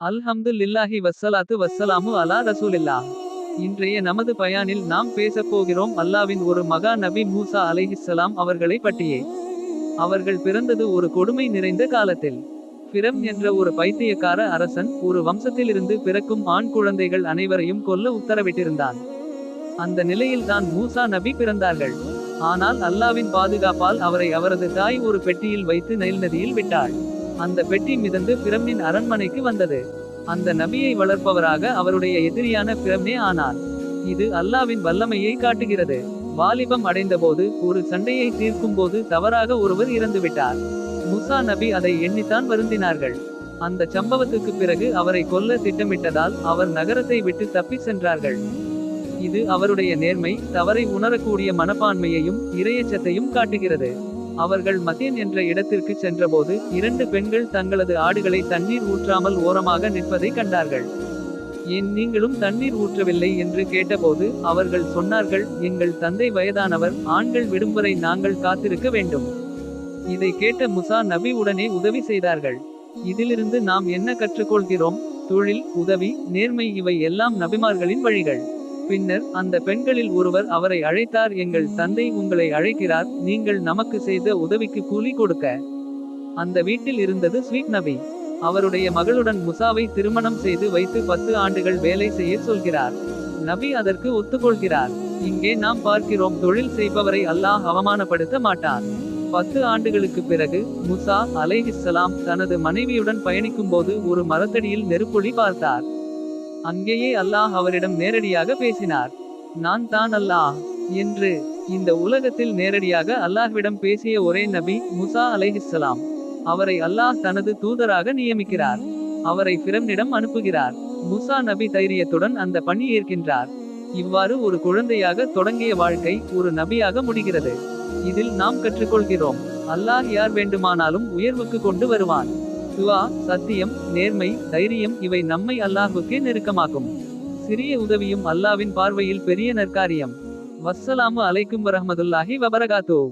அல்ஹம்துலில்லாஹி வஸ்ஸலாத்து வஸ்ஸலாமு அலா ரசூலில்லாஹ். இன்றைய நமது பயானில் நாம் பேசப் போகிறோம் அல்லாவின் ஒரு மகா நபி மூசா அலைஹிஸ்ஸலாம் அவர்களை பற்றியே. அவர்கள் பிறந்தது ஒரு கொடுமை நிறைந்த காலத்தில். ஃபிரௌன் என்ற ஒரு பைத்தியக்கார அரசன் ஒரு வம்சத்திலிருந்து பிறக்கும் ஆண் குழந்தைகள் அனைவரையும் கொல்ல உத்தரவிட்டிருந்தான். அந்த நிலையில்தான் மூசா நபி பிறந்தார்கள். ஆனால் அல்லாவின் பாதுகாப்பால் அவரை அவரது தாய் ஒரு பெட்டியில் வைத்து நைல் நதியில் விட்டாள். அந்த பெட்டி மிதந்து ஃபிரௌனின் அரண்மனைக்கு வந்தது. அந்த நபியை வளர்ப்பவராக அவருடைய எதிரியான ஃபிரௌனே ஆனார். இது அல்லாவின் வல்லமையை காட்டுகிறது. வாலிபம் அடைந்தபோது ஒரு சண்டையை தீர்க்கும்போது தவறாக ஒருவர் இறந்துவிட்டார். மூசா நபி அதை எண்ணித்தான் வருந்தினார்கள். அந்த சம்பவத்துக்கு பிறகு அவரை கொல்ல திட்டமிட்டதால் அவர் நகரத்தை விட்டு தப்பி சென்றார்கள். இது அவருடைய நேர்மை, தவறை உணரக்கூடிய மனப்பான்மையையும் இறையச்சத்தையும் காட்டுகிறது. அவர்கள் மத்தியன் என்ற இடத்திற்கு சென்றபோது 2 பெண்கள் தங்களது ஆடுகளை தண்ணீர் ஊற்றாமல் ஓரமாக நிற்பதை கண்டார்கள். ஏன் நீங்களும் தண்ணீர் ஊற்றவில்லை என்று கேட்டபோது அவர்கள் சொன்னார்கள், எங்கள் தந்தை வயதானவர், ஆண்கள் விடும் வரை நாங்கள் காத்திருக்க வேண்டும். இதை கேட்ட முசா நபி உடனே உதவி செய்தார்கள். இதிலிருந்து நாம் என்ன கற்றுக்கொள்கிறோம்? தொழில், உதவி, நேர்மை இவை எல்லாம் நபிமார்களின் வழிகள். பின்னர் அந்த பெண்களில் ஒருவர் அவரை அழைத்தார், எங்கள் தந்தை உங்களை அழைக்கிறார், நீங்கள் நமக்கு செய்த உதவிக்கு கூலி கொடுக்க. அந்த வீட்டில் இருந்தது ஸ்வீட் நபி. அவருடைய மகளுடன் முசாவை திருமணம் செய்து வைத்து 10 ஆண்டுகள் வேலை செய்ய சொல்கிறார். நபி அதற்கு ஒத்துக்கொள்கிறார். இங்கே நாம் பார்க்கிறோம், தொழில் செய்பவரை அல்லாஹ் அவமானப்படுத்த மாட்டார். 10 ஆண்டுகளுக்கு பிறகு முசா அலைஹிஸ்ஸலாம் தனது மனைவியுடன் பயணிக்கும்போது ஒரு மரத்தடியில் நெருப்பொளி பார்த்தார். அங்கேயே அல்லாஹ் அவரிடம் நேரடியாக பேசினார். நான் தான் அல்லாஹ் என்று. இந்த உலகத்தில் நேரடியாக அல்லாஹ்விடம் பேசிய ஒரே நபி முசா அலைஹிஸ்ஸலாம். அவரை அல்லாஹ் தனது தூதராக நியமிக்கிறார். அவரை ஃபிரௌனிடம் அனுப்புகிறார். முசா நபி தைரியத்துடன் அந்த பணி ஏற்கின்றார். இவ்வாறு ஒரு குழந்தையாக தொடங்கிய வாழ்க்கை ஒரு நபியாக முடிகிறது. இதில் நாம் கற்றுக்கொள்கிறோம், அல்லாஹ் யார் வேண்டுமானாலும் உயர்வுக்கு கொண்டு வருவான். துஆ, சத்தியம், நேர்மை, தைரியம் இவை நம்மை அல்லாஹ்வுக்கே நெருக்கமாக்கும். சிறிய உதவியும் அல்லாவின் பார்வையில் பெரிய நற்காரியம். வஸ்ஸலாமு அலைக்கும் வரஹ்மத்துல்லாஹி வபரகாத்துஹு.